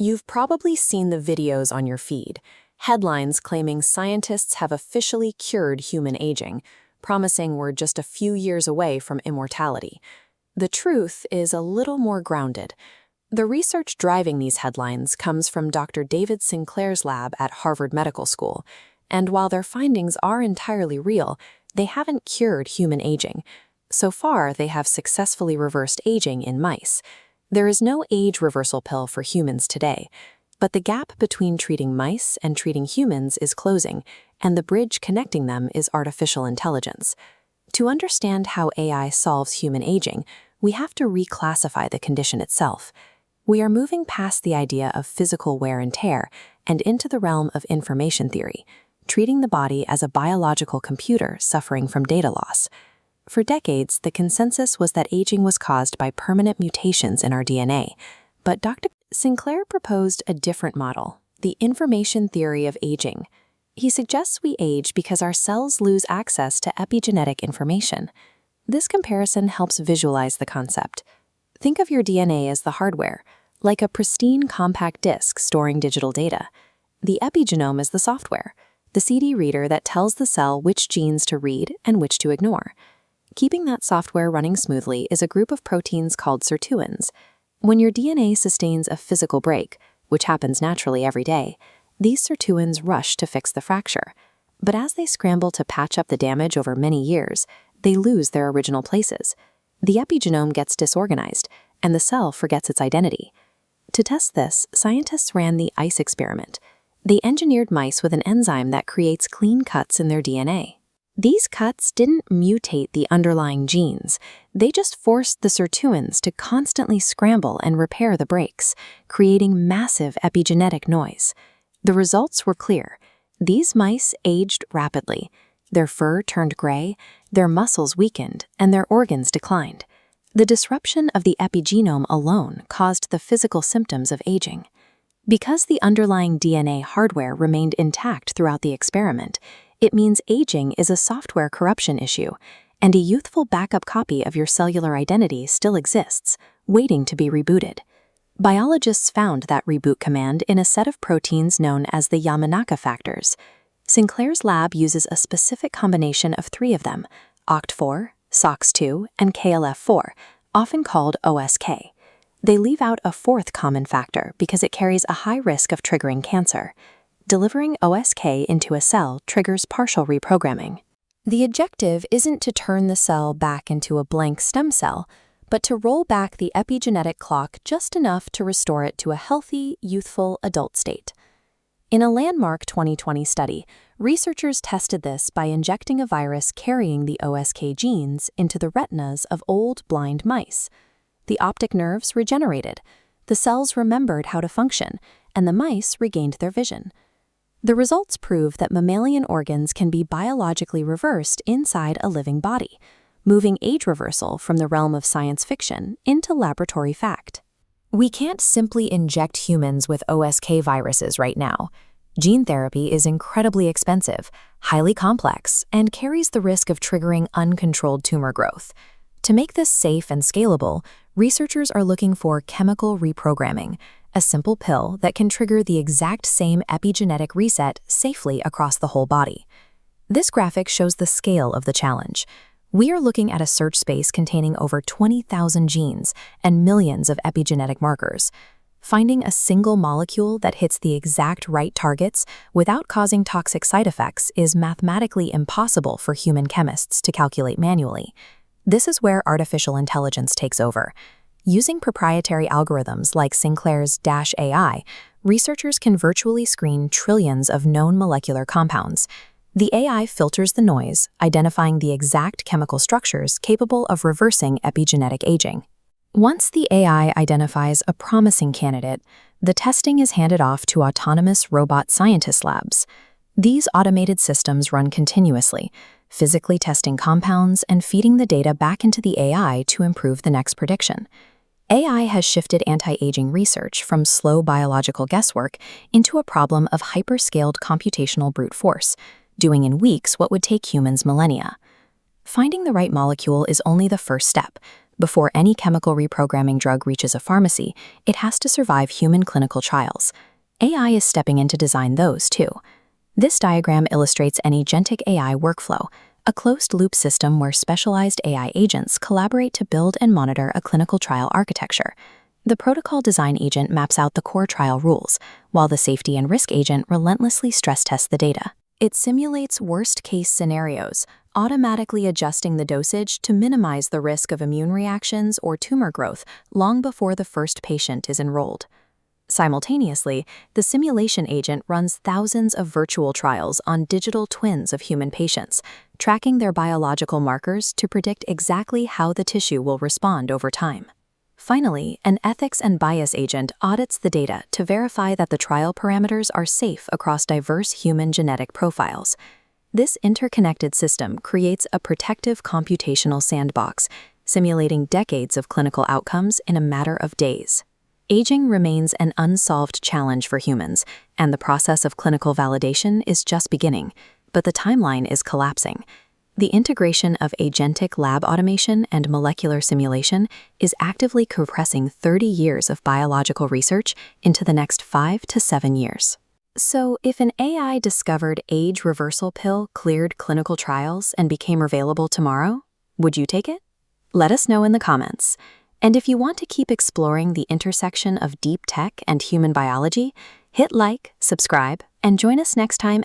You've probably seen the videos on your feed, headlines claiming scientists have officially cured human aging, promising we're just a few years away from immortality. The truth is a little more grounded. The research driving these headlines comes from Dr. David Sinclair's lab at Harvard Medical School, and while their findings are entirely real, they haven't cured human aging. So far, they have successfully reversed aging in mice. There is no age reversal pill for humans today, but the gap between treating mice and treating humans is closing, and the bridge connecting them is artificial intelligence. To understand how AI solves human aging, we have to reclassify the condition itself. We are moving past the idea of physical wear and tear and into the realm of information theory, treating the body as a biological computer suffering from data loss. For decades, the consensus was that aging was caused by permanent mutations in our DNA, but Dr. Sinclair proposed a different model, the information theory of aging. He suggests we age because our cells lose access to epigenetic information. This comparison helps visualize the concept. Think of your DNA as the hardware, like a pristine compact disk storing digital data. The epigenome is the software, the CD reader that tells the cell which genes to read and which to ignore. Keeping that software running smoothly is a group of proteins called sirtuins. When your DNA sustains a physical break, which happens naturally every day, these sirtuins rush to fix the fracture. But as they scramble to patch up the damage over many years, they lose their original places. The epigenome gets disorganized, and the cell forgets its identity. To test this, scientists ran the ICE experiment. They engineered mice with an enzyme that creates clean cuts in their DNA. These cuts didn't mutate the underlying genes. They just forced the sirtuins to constantly scramble and repair the breaks, creating massive epigenetic noise. The results were clear. These mice aged rapidly. Their fur turned gray, their muscles weakened, and their organs declined. The disruption of the epigenome alone caused the physical symptoms of aging. Because the underlying DNA hardware remained intact throughout the experiment, it means aging is a software corruption issue, and a youthful backup copy of your cellular identity still exists, waiting to be rebooted. Biologists found that reboot command in a set of proteins known as the Yamanaka factors. Sinclair's lab uses a specific combination of 3 of them, OCT4, SOX2, and KLF4, often called OSK. They leave out a 4th common factor because it carries a high risk of triggering cancer. Delivering OSK into a cell triggers partial reprogramming. The objective isn't to turn the cell back into a blank stem cell, but to roll back the epigenetic clock just enough to restore it to a healthy, youthful adult state. In a landmark 2020 study, researchers tested this by injecting a virus carrying the OSK genes into the retinas of old, blind mice. The optic nerves regenerated, the cells remembered how to function, and the mice regained their vision. The results prove that mammalian organs can be biologically reversed inside a living body, moving age reversal from the realm of science fiction into laboratory fact. We can't simply inject humans with OSK viruses right now. Gene therapy is incredibly expensive, highly complex, and carries the risk of triggering uncontrolled tumor growth. To make this safe and scalable, researchers are looking for chemical reprogramming, a simple pill that can trigger the exact same epigenetic reset safely across the whole body. This graphic shows the scale of the challenge. We are looking at a search space containing over 20,000 genes and millions of epigenetic markers. Finding a single molecule that hits the exact right targets without causing toxic side effects is mathematically impossible for human chemists to calculate manually. This is where artificial intelligence takes over. Using proprietary algorithms like Sinclair's AI, researchers can virtually screen trillions of known molecular compounds. The AI filters the noise, identifying the exact chemical structures capable of reversing epigenetic aging. Once the AI identifies a promising candidate, the testing is handed off to autonomous robot scientist labs. These automated systems run continuously, physically testing compounds and feeding the data back into the AI to improve the next prediction. AI has shifted anti-aging research from slow biological guesswork into a problem of hyperscaled computational brute force, doing in weeks what would take humans millennia. Finding the right molecule is only the first step. Before any chemical reprogramming drug reaches a pharmacy, it has to survive human clinical trials. AI is stepping in to design those, too. This diagram illustrates an Agentic AI workflow, a closed-loop system where specialized AI agents collaborate to build and monitor a clinical trial architecture. The protocol design agent maps out the core trial rules, while the safety and risk agent relentlessly stress-tests the data. It simulates worst-case scenarios, automatically adjusting the dosage to minimize the risk of immune reactions or tumor growth long before the first patient is enrolled. Simultaneously, the simulation agent runs thousands of virtual trials on digital twins of human patients, tracking their biological markers to predict exactly how the tissue will respond over time. Finally, an ethics and bias agent audits the data to verify that the trial parameters are safe across diverse human genetic profiles. This interconnected system creates a protective computational sandbox, simulating decades of clinical outcomes in a matter of days. Aging remains an unsolved challenge for humans, and the process of clinical validation is just beginning, but the timeline is collapsing. The integration of agentic lab automation and molecular simulation is actively compressing 30 years of biological research into the next 5 to 7 years. So, if an AI-discovered age reversal pill cleared clinical trials and became available tomorrow, would you take it? Let us know in the comments. And if you want to keep exploring the intersection of deep tech and human biology, hit like, subscribe, and join us next time.